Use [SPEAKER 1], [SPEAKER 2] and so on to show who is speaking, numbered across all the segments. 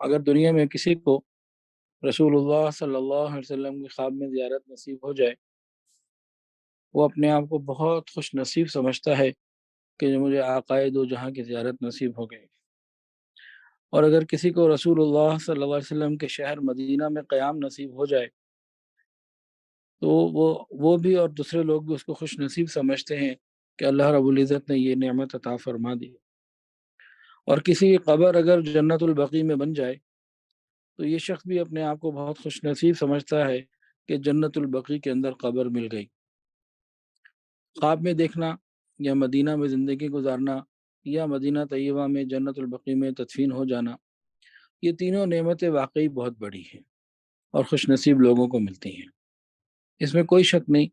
[SPEAKER 1] اگر دنیا میں کسی کو رسول اللہ صلی اللہ علیہ وسلم کی خواب میں زیارت نصیب ہو جائے، وہ اپنے آپ کو بہت خوش نصیب سمجھتا ہے کہ مجھے آقائے دو جہاں کی زیارت نصیب ہو گئی۔ اور اگر کسی کو رسول اللہ صلی اللہ علیہ وسلم کے شہر مدینہ میں قیام نصیب ہو جائے تو وہ بھی اور دوسرے لوگ بھی اس کو خوش نصیب سمجھتے ہیں کہ اللہ رب العزت نے یہ نعمت عطا فرما دی۔ اور کسی کی قبر اگر جنت البقیع میں بن جائے تو یہ شخص بھی اپنے آپ کو بہت خوش نصیب سمجھتا ہے کہ جنت البقیع کے اندر قبر مل گئی۔ خواب میں دیکھنا یا مدینہ میں زندگی گزارنا یا مدینہ طیبہ میں جنت البقیع میں تدفین ہو جانا، یہ تینوں نعمتیں واقعی بہت بڑی ہیں اور خوش نصیب لوگوں کو ملتی ہیں، اس میں کوئی شک نہیں۔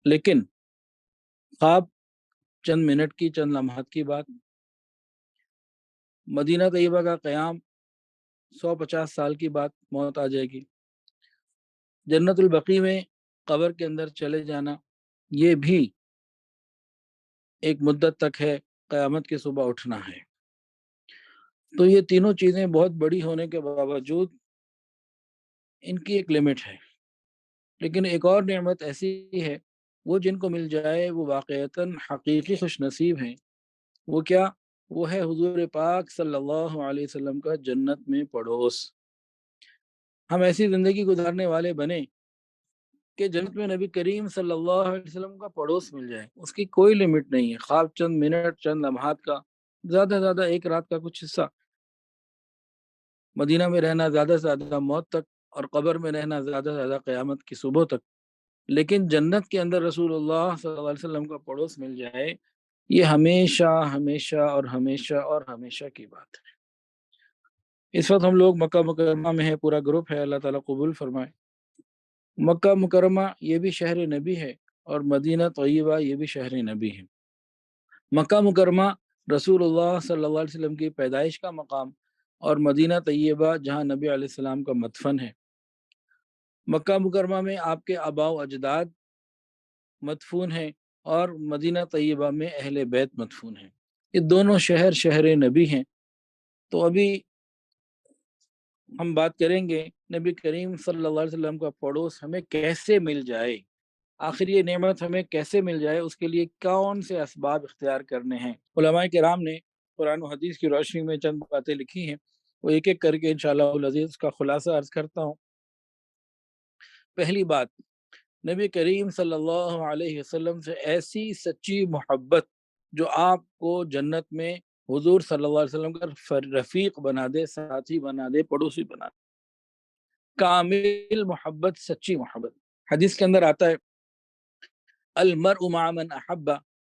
[SPEAKER 1] لیکن خواب چند منٹ کی، چند لمحات کی بات، مدینہ طیبہ کا قیام 150 سال کی بات، موت آ جائے گی۔ جنت البقیع میں قبر کے اندر چلے جانا یہ بھی ایک مدت تک ہے، قیامت کی صبح اٹھنا ہے۔ تو یہ تینوں چیزیں بہت بڑی ہونے کے باوجود ان کی ایک لمٹ ہے۔ لیکن ایک اور نعمت ایسی ہے، وہ جن کو مل جائے وہ واقعتاً حقیقی خوش نصیب ہیں۔ وہ کیا؟ وہ ہے حضور پاک صلی اللہ علیہ وسلم کا جنت میں پڑوس۔ ہم ایسی زندگی گزارنے والے بنے کہ جنت میں نبی کریم صلی اللہ علیہ وسلم کا پڑوس مل جائے، اس کی کوئی لمٹ نہیں ہے۔ خواب چند منٹ، چند لمحات کا، زیادہ سے زیادہ ایک رات کا کچھ حصہ، مدینہ میں رہنا زیادہ سے زیادہ موت تک، اور قبر میں رہنا زیادہ سے زیادہ قیامت کی صبح تک۔ لیکن جنت کے اندر رسول اللہ صلی اللہ علیہ وسلم کا پڑوس مل جائے، یہ ہمیشہ ہمیشہ اور ہمیشہ اور ہمیشہ کی بات ہے۔ اس وقت ہم لوگ مکہ مکرمہ میں ہے، پورا گروپ ہے، اللہ تعالیٰ قبول فرمائے۔ مکہ مکرمہ یہ بھی شہر نبی ہے اور مدینہ طیبہ یہ بھی شہر نبی ہے۔ مکہ مکرمہ رسول اللہ صلی اللہ علیہ وسلم کی پیدائش کا مقام، اور مدینہ طیبہ جہاں نبی علیہ السلام کا مدفن ہے۔ مکہ مکرمہ میں آپ کے آباء و اجداد مدفون ہیں اور مدینہ طیبہ میں اہل بیت مدفون ہیں۔ یہ دونوں شہر شہر نبی ہیں۔ تو ابھی ہم بات کریں گے نبی کریم صلی اللہ علیہ وسلم کا پڑوس ہمیں کیسے مل جائے، آخر یہ نعمت ہمیں کیسے مل جائے، اس کے لیے کون سے اسباب اختیار کرنے ہیں۔ علماء کرام نے قرآن و حدیث کی روشنی میں چند باتیں لکھی ہیں، وہ ایک ایک کر کے انشاءاللہ العزیز اس کا خلاصہ عرض کرتا ہوں۔ پہلی بات، نبی کریم صلی اللہ علیہ وسلم سے ایسی سچی محبت جو آپ کو جنت میں حضور صلی اللہ علیہ وسلم کا رفیق بنا دے، ساتھی بنا دے، پڑوسی بنا دے۔ کامل محبت، سچی محبت۔ حدیث کے اندر آتا ہے المرء مع من احب،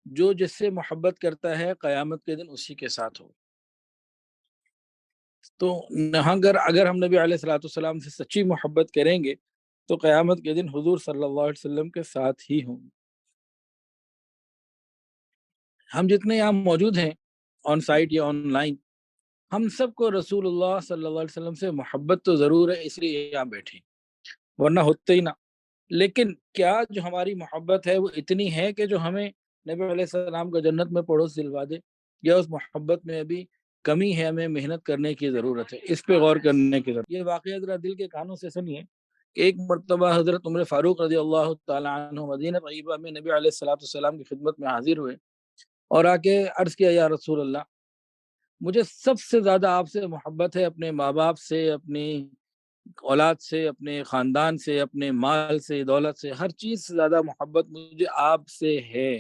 [SPEAKER 1] جو جس سے محبت کرتا ہے قیامت کے دن اسی کے ساتھ ہو۔ تو اگر ہم نبی علیہ الصلوۃ والسلام سے سچی محبت کریں گے تو قیامت کے دن حضور صلی اللہ علیہ وسلم کے ساتھ ہی ہوں گے۔ ہم جتنے یہاں موجود ہیں، آن سائٹ یا آن لائن، ہم سب کو رسول اللہ صلی اللہ علیہ وسلم سے محبت تو ضرور ہے، اس لیے یہاں بیٹھے، ورنہ ہوتے ہی نہ۔ لیکن کیا جو ہماری محبت ہے وہ اتنی ہے کہ جو ہمیں نبی علیہ السلام کا جنت میں پڑوس دلوا دے، یا اس محبت میں ابھی کمی ہے، ہمیں محنت کرنے کی ضرورت ہے، اس پہ غور کرنے کی ضرورت۔ یہ واقعہ ذرا دل کے کانوں سے سنیے کہ ایک مرتبہ حضرت عمر فاروق رضی اللہ تعالیٰ عنہ مدینہ طیبہ میں نبی علیہ السلام کی خدمت میں حاضر ہوئے اور آ کے عرض کیا، یا رسول اللہ، مجھے سب سے زیادہ آپ سے محبت ہے، اپنے ماں باپ سے، اپنی اولاد سے، اپنے خاندان سے، اپنے مال سے، دولت سے، ہر چیز سے زیادہ محبت مجھے آپ سے ہے۔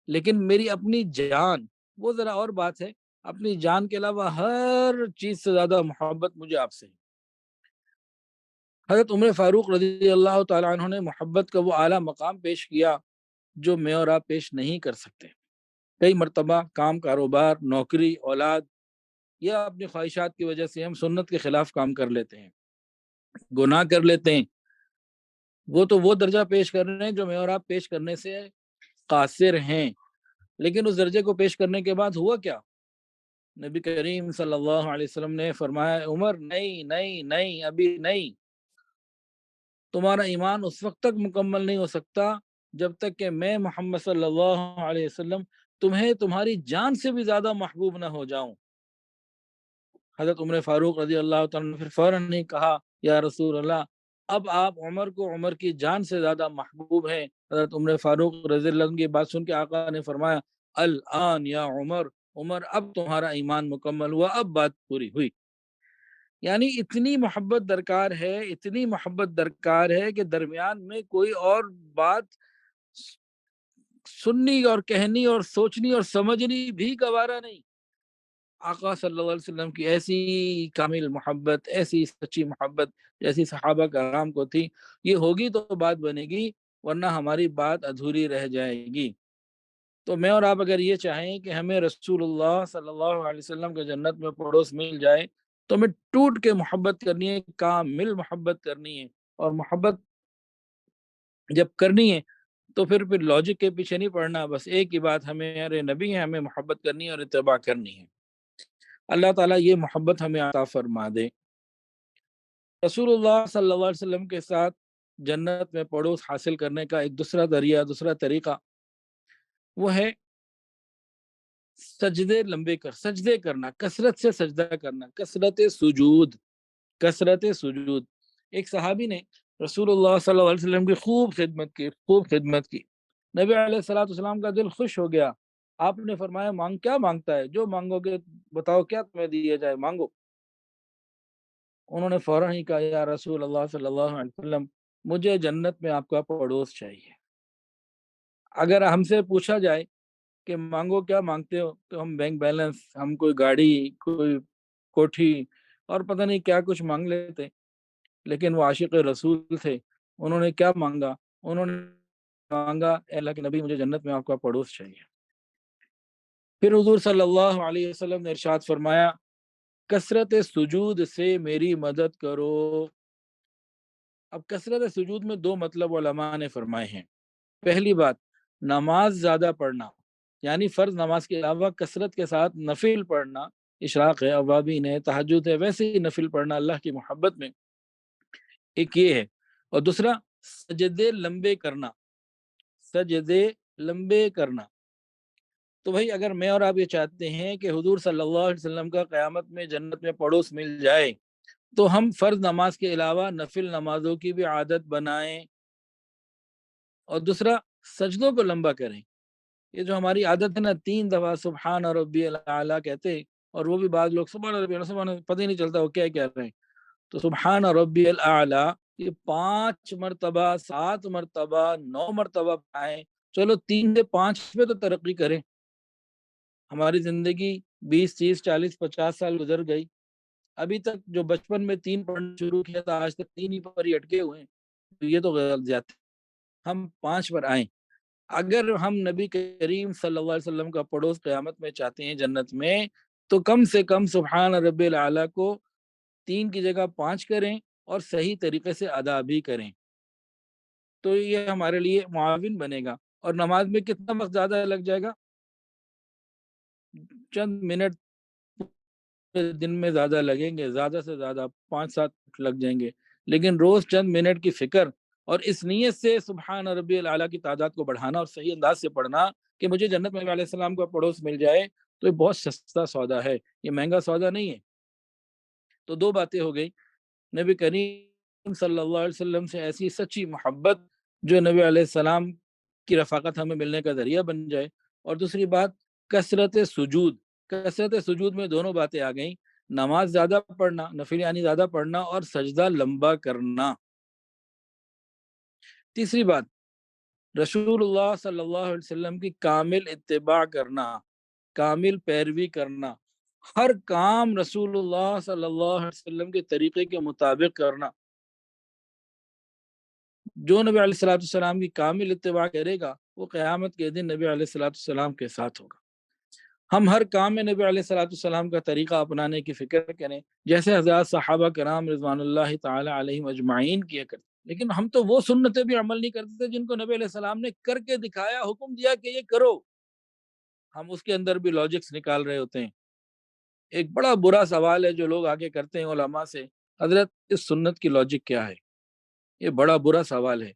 [SPEAKER 1] لیکن میری اپنی جان، وہ ذرا اور بات ہے، اپنی جان کے علاوہ ہر چیز سے زیادہ محبت مجھے آپ سے ہے۔ حضرت عمر فاروق رضی اللہ تعالیٰ عنہ نے محبت کا وہ اعلیٰ مقام پیش کیا جو میں اور آپ پیش نہیں کر سکتے۔ کئی مرتبہ کام، کاروبار، نوکری، اولاد یا اپنی خواہشات کی وجہ سے ہم سنت کے خلاف کام کر لیتے ہیں، گناہ کر لیتے ہیں۔ وہ تو وہ درجہ پیش کر رہے ہیں جو میں اور آپ پیش کرنے سے قاصر ہیں، لیکن اس درجے کو پیش کرنے کے بعد ہوا کیا؟ نبی کریم صلی اللہ علیہ وسلم نے فرمایا، عمر نہیں نہیں نہیں، ابھی نہیں، تمہارا ایمان اس وقت تک مکمل نہیں ہو سکتا جب تک کہ میں محمد صلی اللہ علیہ وسلم تمہیں تمہاری جان سے بھی زیادہ محبوب نہ ہو جاؤں۔ حضرت عمر فاروق رضی اللہ تعالیٰ نے پھر فوراً نہیں کہا یا رسول اللہ اب آپ عمر کو عمر کی جان سے زیادہ محبوب ہیں۔ حضرت عمر فاروق رضی اللہ عنہ کی بات سن کے آقا نے فرمایا الآن یا عمر، عمر اب تمہارا ایمان مکمل ہوا، اب بات پوری ہوئی۔ یعنی اتنی محبت درکار ہے، اتنی محبت درکار ہے کہ درمیان میں کوئی اور بات سننی اور کہنی اور سوچنی اور سمجھنی بھی گوارا نہیں۔ آقا صلی اللہ علیہ وسلم کی ایسی کامل محبت، ایسی سچی محبت جیسی صحابہ کرام کو تھی، یہ ہوگی تو بات بنے گی، ورنہ ہماری بات ادھوری رہ جائے گی۔ تو میں اور آپ اگر یہ چاہیں کہ ہمیں رسول اللہ صلی اللہ علیہ وسلم کے جنت میں پڑوس مل جائے تو ہمیں ٹوٹ کے محبت کرنی ہے، کامل محبت کرنی ہے۔ اور محبت جب کرنی ہے تو پھر لاجک کے پیچھے نہیں پڑنا، بس ایک ہی بات، ہمیں نبی ہے، ہمیں محبت کرنی ہے اور اتباع کرنی ہے۔ اللہ تعالیٰ یہ محبت ہمیں عطا فرما دے۔ رسول اللہ صلی اللہ علیہ وسلم کے ساتھ جنت میں پڑوس حاصل کرنے کا ایک دوسرا ذریعہ، دوسرا طریقہ وہ ہے سجدے لمبے سجدے کرنا، کثرت سے سجدہ کرنا، کثرت سجود۔ ایک صحابی نے رسول اللہ صلی اللہ علیہ وسلم کی خوب خدمت کی۔ نبی علیہ الصلوۃ والسلام کا دل خوش ہو گیا۔ آپ نے فرمایا کیا مانگتا ہے؟ جو مانگو گے بتاؤ، کیا تمہیں دیا جائے، مانگو۔ انہوں نے فوراً ہی کہا یا رسول اللہ صلی اللہ علیہ وسلم مجھے جنت میں آپ کا پڑوس چاہیے۔ اگر ہم سے پوچھا جائے کہ مانگو، کیا مانگتے ہو، تو ہم بینک بیلنس، ہم کوئی گاڑی، کوئی کوٹھی اور پتہ نہیں کیا کچھ مانگ لیتے، لیکن وہ عاشق رسول تھے۔ انہوں نے کیا مانگا؟ انہوں نے مانگا اے اللہ کے نبی مجھے جنت میں آپ کا پڑوس چاہیے۔ پھر حضور صلی اللہ علیہ وسلم نے ارشاد فرمایا کثرت سجود سے میری مدد کرو۔ اب کثرت سجود میں دو مطلب علماء نے فرمائے ہیں۔ پہلی بات، نماز زیادہ پڑھنا، یعنی فرض نماز کے علاوہ کثرت کے ساتھ نفل پڑھنا، اشراق ہے، اوابین ہے، تہجد ہے، ویسے ہی نفل پڑھنا اللہ کی محبت میں، ایک یہ ہے۔ اور دوسرا سجدے لمبے کرنا، سجدے لمبے کرنا۔ تو بھائی اگر میں اور آپ یہ چاہتے ہیں کہ حضور صلی اللہ علیہ وسلم کا قیامت میں جنت میں پڑوس مل جائے تو ہم فرض نماز کے علاوہ نفل نمازوں کی بھی عادت بنائیں، اور دوسرا سجدوں کو لمبا کریں۔ یہ جو ہماری عادت ہے نا 3 دفعہ سبحان ربی الاعلیٰ کہتے، اور وہ بھی بعض لوگ سبحان ربی الاعلیٰ، سبحان، پتہ ہی نہیں چلتا وہ کیا کہہ رہے ہیں۔ تو سبحان ربی الاعلیٰ یہ 5 مرتبہ، 7 مرتبہ، 9 مرتبہ آئیں، چلو 3 سے 5 پہ تو ترقی کریں۔ ہماری زندگی 20 30 40 50 سال گزر گئی، ابھی تک جو بچپن میں 3 پڑھنا شروع کیا تھا آج تک 3 ہی پر ہی اٹکے ہوئے ہیں، تو یہ تو غلط زیادہ، ہم 5 پر آئیں۔ اگر ہم نبی کریم صلی اللہ علیہ وسلم کا پڑوس قیامت میں چاہتے ہیں جنت میں، تو کم سے کم سبحان رب العلیٰ کو 3 کی جگہ 5 کریں اور صحیح طریقے سے ادا بھی کریں، تو یہ ہمارے لیے معاون بنے گا۔ اور نماز میں کتنا وقت زیادہ لگ جائے گا؟ چند منٹ دن میں زیادہ لگیں گے، زیادہ سے زیادہ 5-7 لگ جائیں گے، لیکن روز چند منٹ کی فکر اور اس نیت سے سبحان ربی الاعلیٰ کی تعداد کو بڑھانا اور صحیح انداز سے پڑھنا کہ مجھے جنت میں نبی علیہ السلام کا پڑوس مل جائے، تو یہ بہت سستا سودا ہے، یہ مہنگا سودا نہیں ہے۔ تو دو باتیں ہو گئی، نبی کریم صلی اللہ علیہ وسلم سے ایسی سچی محبت جو نبی علیہ السلام کی رفاقت ہمیں ملنے کا ذریعہ بن جائے، اور دوسری بات کثرت سجود۔ کثرت سجود میں دونوں باتیں آ گئیں، نماز زیادہ پڑھنا، نفل یعنی زیادہ پڑھنا، اور سجدہ لمبا کرنا۔ تیسری بات، رسول اللہ صلی اللہ علیہ وسلم کی کامل اتباع کرنا، کامل پیروی کرنا، ہر کام رسول اللہ صلی اللہ علیہ وسلم کے طریقے کے مطابق کرنا۔ جو نبی علیہ الصلوۃ والسلام کی کامل اتباع کرے گا وہ قیامت کے دن نبی علیہ الصلوۃ والسلام کے ساتھ ہوگا۔ ہم ہر کام میں نبی علیہ الصلوۃ والسلام کا طریقہ اپنانے کی فکر کریں، جیسے حضرات صحابہ کرام رضوان اللہ تعالی علیہم اجمعین کیا کرتے، لیکن ہم تو وہ سنتیں بھی عمل نہیں کرتے تھے جن کو نبی علیہ السلام نے کر کے دکھایا، حکم دیا کہ یہ کرو، ہم اس کے اندر بھی لاجکس نکال رہے ہوتے ہیں۔ ایک بڑا برا سوال ہے جو لوگ آگے کرتے ہیں علماء سے، حضرت اس سنت کی لاجک کیا ہے؟ یہ بڑا برا سوال ہے،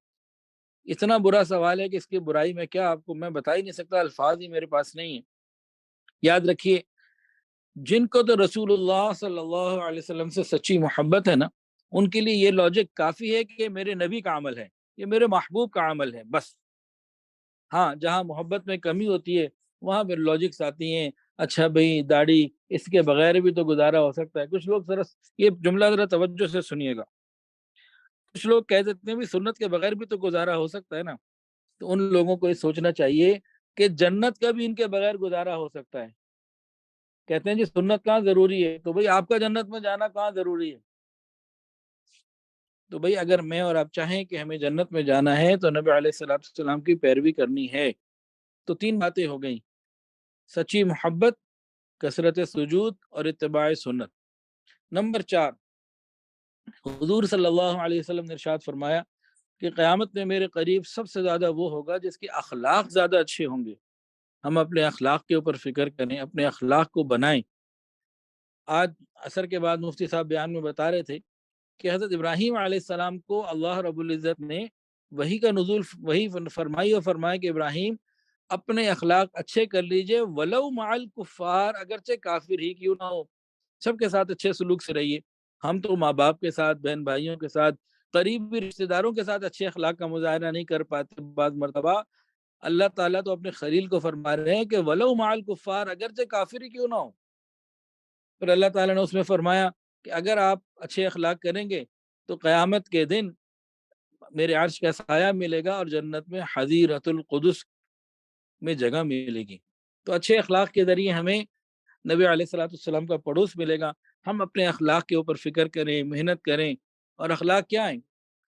[SPEAKER 1] اتنا برا سوال ہے کہ اس کی برائی میں کیا آپ کو میں بتا ہی نہیں سکتا، الفاظ ہی میرے پاس نہیں ہیں۔ یاد رکھیے جن کو تو رسول اللہ صلی اللہ علیہ وسلم سے سچی محبت ہے نا، ان کے لیے یہ لاجک کافی ہے کہ میرے نبی کا عمل ہے، یہ میرے محبوب کا عمل ہے بس۔ ہاں، جہاں محبت میں کمی ہوتی ہے وہاں پھر لاجکس آتی ہیں، اچھا بھئی داڑھی اس کے بغیر بھی تو گزارا ہو سکتا ہے۔ کچھ لوگ ذرا یہ جملہ ذرا توجہ سے سنیے گا، کچھ لوگ کہہ دیتے ہیں بھی سنت کے بغیر بھی تو گزارا ہو سکتا ہے نا، تو ان لوگوں کو یہ سوچنا چاہیے کہ جنت کا بھی ان کے بغیر گزارا ہو سکتا ہے۔ کہتے ہیں جی سنت کہاں ضروری ہے، تو بھئی آپ کا جنت میں جانا کہاں ضروری ہے؟ تو بھئی اگر میں اور آپ چاہیں کہ ہمیں جنت میں جانا ہے تو نبی علیہ الصلوۃ والسلام کی پیروی کرنی ہے۔ تو تین باتیں ہو گئیں، سچی محبت، کثرت سجود اور اتباع سنت۔ نمبر 4، حضور صلی اللہ علیہ وسلم نے ارشاد فرمایا کہ قیامت میں میرے قریب سب سے زیادہ وہ ہوگا جس کے اخلاق زیادہ اچھے ہوں گے۔ ہم اپنے اخلاق کے اوپر فکر کریں، اپنے اخلاق کو بنائیں۔ آج عصر کے بعد مفتی صاحب بیان میں بتا رہے تھے کہ حضرت ابراہیم علیہ السلام کو اللہ رب العزت نے وہی کا نزول وہی فرمائی اور فرمایا کہ ابراہیم اپنے اخلاق اچھے کر لیجئے، ولو مع الکفار، اگرچہ کافر ہی کیوں نہ ہو، سب کے ساتھ اچھے سلوک سے رہیے۔ ہم تو ماں باپ کے ساتھ، بہن بھائیوں کے ساتھ، قریبی رشتہ داروں کے ساتھ اچھے اخلاق کا مظاہرہ نہیں کر پاتے بعض مرتبہ۔ اللہ تعالیٰ تو اپنے خلیل کو فرما رہے ہیں کہ ولو مع الکفار، اگرچہ کافر ہی کیوں نہ ہو۔ پھر اللہ تعالیٰ نے اس میں فرمایا کہ اگر آپ اچھے اخلاق کریں گے تو قیامت کے دن میرے عرش کا سایہ ملے گا اور جنت میں حضیرۃ القدس میں جگہ ملے گی۔ تو اچھے اخلاق کے ذریعے ہمیں نبی علیہ الصلوۃ والسلام کا پڑوس ملے گا۔ ہم اپنے اخلاق کے اوپر فکر کریں، محنت کریں۔ اور اخلاق کیا ہیں؟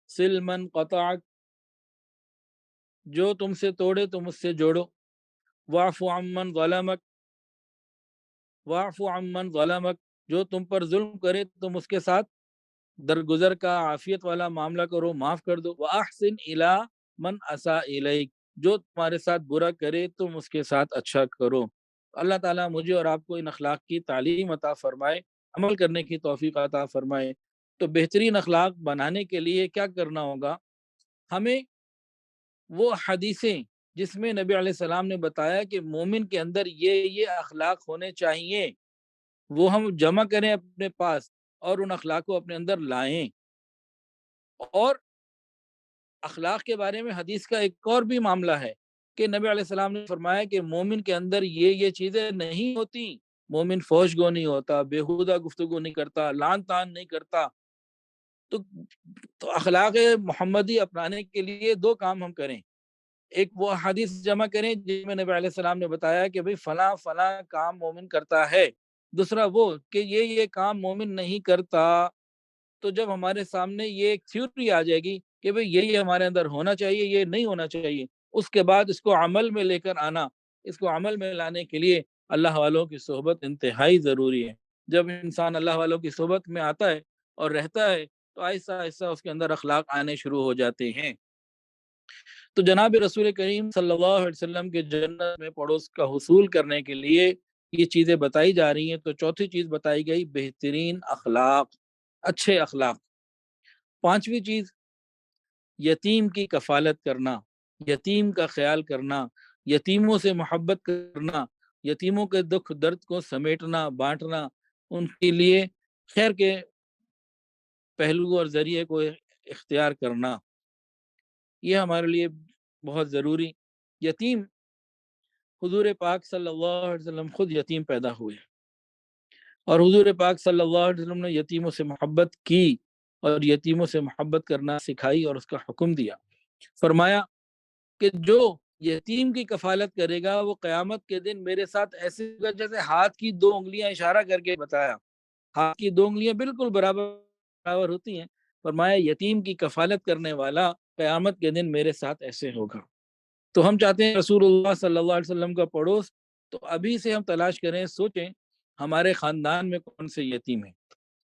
[SPEAKER 1] سل من قطعک، جو تم سے توڑے تم اس سے جوڑو، واعف عمن ظلمک، واعف عمن ظلمک، جو تم پر ظلم کرے تم اس کے ساتھ درگزر کا عافیت والا معاملہ کرو، معاف کر دو۔ وَأَحْسِنْ إِلَىٰ مَنْ أَسَاءَ إِلَيْكَ، جو تمہارے ساتھ برا کرے تم اس کے ساتھ اچھا کرو۔ اللہ تعالیٰ مجھے اور آپ کو ان اخلاق کی تعلیم عطا فرمائے، عمل کرنے کی توفیق عطا فرمائے۔ تو بہترین اخلاق بنانے کے لیے کیا کرنا ہوگا؟ ہمیں وہ حدیثیں جس میں نبی علیہ السلام نے بتایا کہ مومن کے اندر یہ اخلاق ہونے چاہیے، وہ ہم جمع کریں اپنے پاس اور ان اخلاق کو اپنے اندر لائیں۔ اور اخلاق کے بارے میں حدیث کا ایک اور بھی معاملہ ہے کہ نبی علیہ السلام نے فرمایا کہ مومن کے اندر یہ چیزیں نہیں ہوتی۔ مومن فحش گو نہیں ہوتا، بیہودہ گفتگو نہیں کرتا، لعن طعن نہیں کرتا۔ تو اخلاق محمدی اپنانے کے لیے دو کام ہم کریں، ایک وہ حدیث جمع کریں جس میں نبی علیہ السلام نے بتایا کہ بھئی فلاں فلاں کام مومن کرتا ہے، دوسرا وہ کہ یہ کام مومن نہیں کرتا۔ تو جب ہمارے سامنے یہ ایک تھیوری آ جائے گی کہ بھئی یہ ہمارے اندر ہونا چاہیے، یہ نہیں ہونا چاہیے، اس کے بعد اس کو عمل میں لے کر آنا، اس کو عمل میں لانے کے لیے اللہ والوں کی صحبت انتہائی ضروری ہے۔ جب انسان اللہ والوں کی صحبت میں آتا ہے اور رہتا ہے تو آہستہ آہستہ اس کے اندر اخلاق آنے شروع ہو جاتے ہیں۔ تو جناب رسول کریم صلی اللہ علیہ وسلم کے جنت میں پڑوس کا حصول کرنے کے لیے یہ چیزیں بتائی جا رہی ہیں۔ تو چوتھی چیز بتائی گئی بہترین اخلاق، اچھے اخلاق۔ پانچویں چیز یتیم کی کفالت کرنا، یتیم کا خیال کرنا، یتیموں سے محبت کرنا، یتیموں کے دکھ درد کو سمیٹنا، بانٹنا، ان کے لیے خیر کے پہلو اور ذریعے کو اختیار کرنا، یہ ہمارے لیے بہت ضروری۔ یتیم، حضور پاک صلی اللہ علیہ وسلم خود یتیم پیدا ہوئے اور حضور پاک صلی اللہ علیہ وسلم نے یتیموں سے محبت کی اور یتیموں سے محبت کرنا سکھائی اور اس کا حکم دیا۔ فرمایا کہ جو یتیم کی کفالت کرے گا وہ قیامت کے دن میرے ساتھ ایسے ہوگا جیسے ہاتھ کی دو انگلیاں، اشارہ کر کے بتایا ہاتھ کی دو انگلیاں بالکل برابر ہوتی ہیں۔ فرمایا یتیم کی کفالت کرنے والا قیامت کے دن میرے ساتھ ایسے ہوگا۔ تو ہم چاہتے ہیں رسول اللہ صلی اللہ علیہ وسلم کا پڑوس، تو ابھی سے ہم تلاش کریں، سوچیں ہمارے خاندان میں کون سے یتیم ہیں،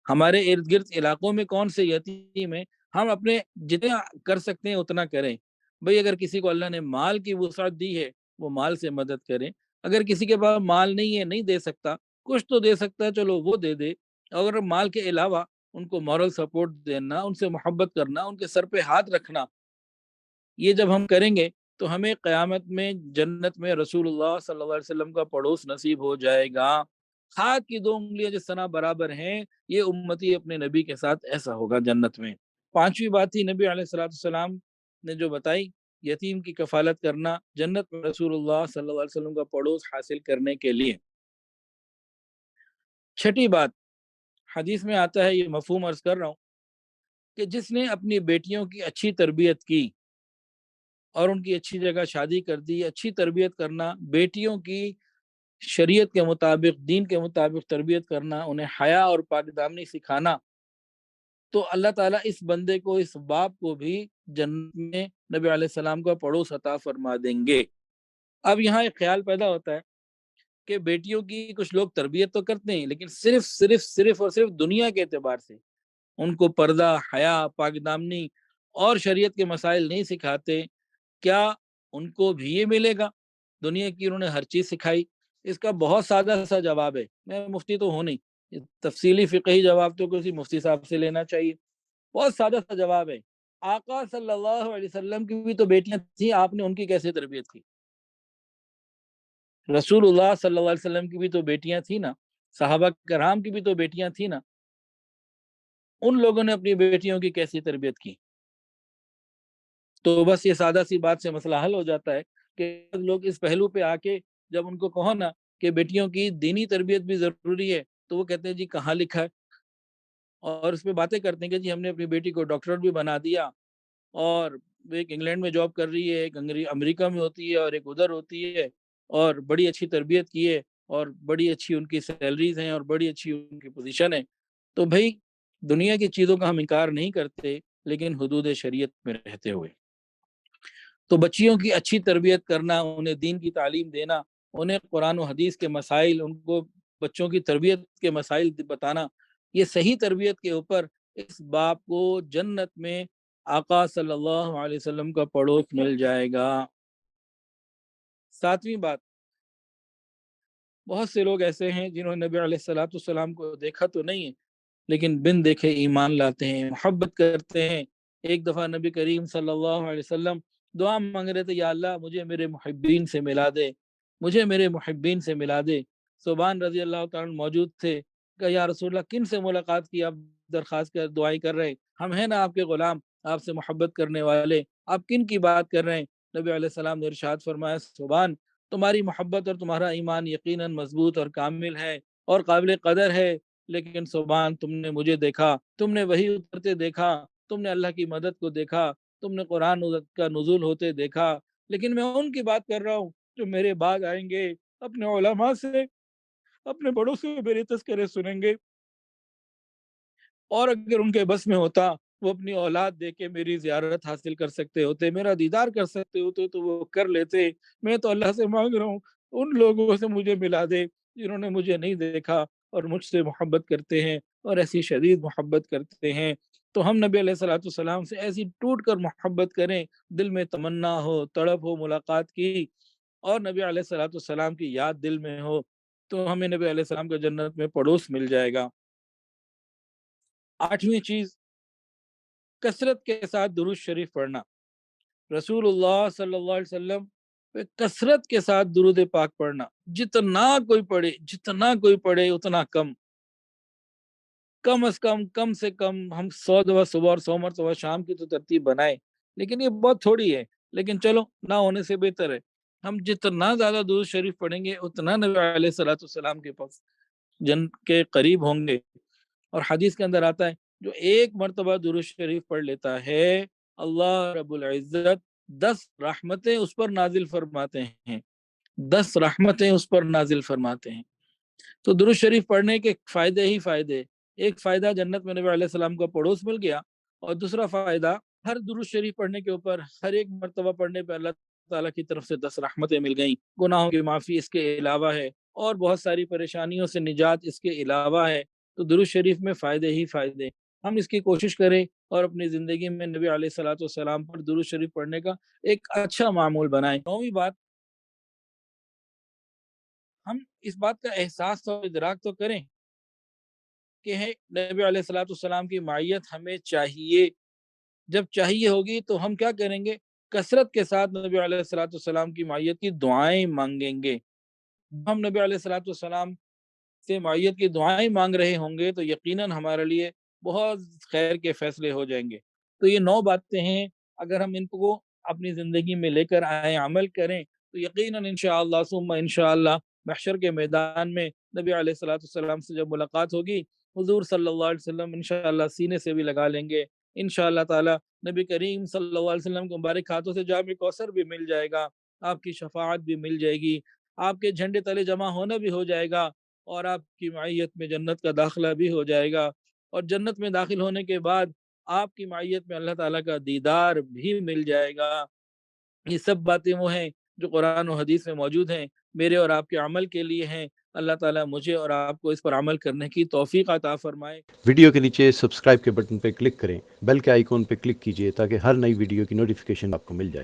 [SPEAKER 1] ہمارے ارد گرد علاقوں میں کون سے یتیم ہیں۔ ہم اپنے جتنا کر سکتے ہیں اتنا کریں۔ بھئی اگر کسی کو اللہ نے مال کی وسعت دی ہے وہ مال سے مدد کریں، اگر کسی کے پاس مال نہیں ہے، نہیں دے سکتا، کچھ تو دے سکتا ہے، چلو وہ دے دے۔ اگر مال کے علاوہ ان کو مورل سپورٹ دینا، ان سے محبت کرنا، ان کے سر پہ ہاتھ رکھنا، یہ جب ہم کریں گے تو ہمیں قیامت میں جنت میں رسول اللہ صلی اللہ علیہ وسلم کا پڑوس نصیب ہو جائے گا۔ ہاتھ کی 2 انگلیاں جس طرح برابر ہیں، یہ امتی اپنے نبی کے ساتھ ایسا ہوگا جنت میں۔ 5ویں بات تھی نبی علیہ السلام نے جو بتائی، یتیم کی کفالت کرنا جنت میں رسول اللہ صلی اللہ علیہ وسلم کا پڑوس حاصل کرنے کے لیے۔ 6ٹھی بات، حدیث میں آتا ہے، یہ مفہوم عرض کر رہا ہوں، کہ جس نے اپنی بیٹیوں کی اچھی تربیت کی اور ان کی اچھی جگہ شادی کر دی۔ اچھی تربیت کرنا، بیٹیوں کی شریعت کے مطابق، دین کے مطابق تربیت کرنا، انہیں حیا اور پاک دامنی سکھانا، تو اللہ تعالیٰ اس بندے کو، اس باپ کو بھی جنت میں نبی علیہ السلام کا پڑوس عطا فرما دیں گے۔ اب یہاں ایک خیال پیدا ہوتا ہے کہ بیٹیوں کی کچھ لوگ تربیت تو کرتے ہیں، لیکن صرف اور صرف دنیا کے اعتبار سے ان کو پردہ، حیا، پاک دامنی اور شریعت کے مسائل نہیں سکھاتے۔ کیا ان کو بھی یہ ملے گا؟ دنیا کی انہوں نے ہر چیز سکھائی۔ اس کا بہت سادہ سا جواب ہے، میں مفتی تو ہوں نہیں، تفصیلی فقہی جواب تو کسی مفتی صاحب سے لینا چاہیے۔ بہت سادہ سا جواب ہے، آقا صلی اللہ علیہ وسلم کی بھی تو بیٹیاں تھیں، آپ نے ان کی کیسے تربیت کی؟ رسول اللہ صلی اللہ علیہ وسلم کی بھی تو بیٹیاں تھیں نا، صحابہ کرام کی بھی تو بیٹیاں تھیں نا، ان لوگوں نے اپنی بیٹیوں کی کیسی تربیت کی؟ تو بس یہ سادہ سی بات سے مسئلہ حل ہو جاتا ہے کہ لوگ اس پہلو پہ آ کے جب ان کو کہو نا کہ بیٹیوں کی دینی تربیت بھی ضروری ہے، تو وہ کہتے ہیں جی کہاں لکھا ہے، اور اس پہ باتیں کرتے ہیں کہ جی ہم نے اپنی بیٹی کو ڈاکٹر بھی بنا دیا، اور ایک انگلینڈ میں جاب کر رہی ہے، ایک امریکہ میں ہوتی ہے، اور ایک ادھر ہوتی ہے، اور بڑی اچھی تربیت کی ہے، اور بڑی اچھی ان کی سیلریز ہیں، اور بڑی اچھی ان کی پوزیشن ہے۔ تو بھائی دنیا کی چیزوں کا ہم انکار نہیں کرتے، لیکن حدود شریعت میں رہتے ہوئے۔ تو بچیوں کی اچھی تربیت کرنا، انہیں دین کی تعلیم دینا، انہیں قرآن و حدیث کے مسائل، ان کو بچوں کی تربیت کے مسائل بتانا، یہ صحیح تربیت کے اوپر اس باپ کو جنت میں آقا صلی اللہ علیہ وسلم کا پڑوس مل جائے گا۔ 7ویں بات، بہت سے لوگ ایسے ہیں جنہوں نے نبی علیہ السلام کو دیکھا تو نہیں ہے، لیکن بن دیکھے ایمان لاتے ہیں، محبت کرتے ہیں۔ ایک دفعہ نبی کریم صلی اللہ علیہ وسلم دعا مانگ رہے تھے، یا اللہ مجھے میرے محبین سے ملا دے، مجھے میرے محبین سے ملا دے۔ صوبان رضی اللہ تعالیٰ موجود تھے، کہ یا رسول اللہ کن سے ملاقات کی آپ درخواست کر دعائیں کر رہے ہیں؟ ہم ہیں نا آپ کے غلام، آپ سے محبت کرنے والے، آپ کن کی بات کر رہے ہیں؟ نبی علیہ السلام نے ارشاد فرمایا، صوبان تمہاری محبت اور تمہارا ایمان یقیناً مضبوط اور کامل ہے اور قابل قدر ہے، لیکن سبحان تم نے مجھے دیکھا، تم نے وحی اترتے دیکھا، تم نے اللہ کی مدد کو دیکھا، تم نے قرآن کا نزول ہوتے دیکھا، لیکن میں ان کی بات کر رہا ہوں جو میرے بعد آئیں گے، اپنے علماء سے، اپنے بڑوں سے میرے تذکرے سنیں گے، اور اگر ان کے بس میں ہوتا وہ اپنی اولاد دے کے میری زیارت حاصل کر سکتے ہوتے، میرا دیدار کر سکتے ہوتے، تو وہ کر لیتے۔ میں تو اللہ سے مانگ رہا ہوں ان لوگوں سے مجھے ملا دے جنہوں نے مجھے نہیں دیکھا اور مجھ سے محبت کرتے ہیں اور ایسی شدید محبت کرتے ہیں۔ تو ہم نبی علیہ السلام سے ایسی ٹوٹ کر محبت کریں، دل میں تمنا ہو، تڑپ ہو ملاقات کی، اور نبی علیہ السلام کی یاد دل میں ہو، تو ہمیں نبی علیہ السلام کا جنت میں پڑوس مل جائے گا۔ 8ویں چیز، کثرت کے ساتھ درود شریف پڑھنا۔ رسول اللہ صلی اللہ علیہ وسلم پہ کثرت کے ساتھ درود پاک پڑھنا، جتنا کوئی پڑھے اتنا کم، کم از کم، کم سے کم ہم 100 دفعہ صبح اور 100 مرتبہ شام کی تو ترتیب بنائے، لیکن یہ بہت تھوڑی ہے، لیکن چلو نہ ہونے سے بہتر ہے۔ ہم جتنا زیادہ درود شریف پڑھیں گے اتنا نبی علیہ السلام کے پاس جن کے قریب ہوں گے۔ اور حدیث کے اندر آتا ہے، جو ایک مرتبہ درود شریف پڑھ لیتا ہے، اللہ رب العزت 10 رحمتیں اس پر نازل فرماتے ہیں، 10 رحمتیں اس پر نازل فرماتے ہیں۔ تو درود شریف پڑھنے کے فائدے ہی فائدے، ایک فائدہ جنت میں نبی علیہ السلام کا پڑوس مل گیا، اور دوسرا فائدہ ہر درود شریف پڑھنے کے اوپر، ہر ایک مرتبہ پڑھنے پہ اللہ تعالیٰ کی طرف سے 10 رحمتیں مل گئیں، گناہوں کی معافی اس کے علاوہ ہے، اور بہت ساری پریشانیوں سے نجات اس کے علاوہ ہے۔ تو درود شریف میں فائدے ہی فائدے، ہم اس کی کوشش کریں اور اپنی زندگی میں نبی علیہ السلام پر درود شریف پڑھنے کا ایک اچھا معمول بنائیں۔ 9ویں بات، ہم اس بات کا احساس اور ادراک تو کریں کہ نبی علیہ السلام کی معیت ہمیں چاہیے۔ جب چاہیے ہوگی تو ہم کیا کریں گے؟ کثرت کے ساتھ نبی علیہ السلام کی معیت کی دعائیں مانگیں گے۔ ہم نبی علیہ السلام سے معیت کی دعائیں مانگ رہے ہوں گے تو یقیناً ہمارے لیے بہت خیر کے فیصلے ہو جائیں گے۔ تو یہ 9 باتیں ہیں، اگر ہم ان کو اپنی زندگی میں لے کر آئیں، عمل کریں تو یقیناً انشاءاللہ ثم انشاءاللہ محشر کے میدان میں نبی علیہ الصلوۃ والسلام سے جب ملاقات ہوگی، حضور صلی اللہ علیہ وسلم انشاءاللہ سینے سے بھی لگا لیں گے۔ انشاءاللہ تعالی نبی کریم صلی اللہ علیہ وسلم کے مبارک ہاتھوں سے جام کوثر بھی مل جائے گا، آپ کی شفاعت بھی مل جائے گی، آپ کے جھنڈے تلے جمع ہونا بھی ہو جائے گا، اور آپ کی معیت میں جنت کا داخلہ بھی ہو جائے گا، اور جنت میں داخل ہونے کے بعد آپ کی معیت میں اللہ تعالیٰ کا دیدار بھی مل جائے گا۔ یہ سب باتیں وہ ہیں جو قرآن و حدیث میں موجود ہیں، میرے اور آپ کے عمل کے لیے ہیں۔ اللہ تعالیٰ مجھے اور آپ کو اس پر عمل کرنے کی توفیق عطا فرمائے۔
[SPEAKER 2] ویڈیو کے نیچے سبسکرائب کے بٹن پہ کلک کریں، بیل کے آئیکن پہ کلک کیجئے تاکہ ہر نئی ویڈیو کی نوٹیفیکیشن آپ کو مل جائے۔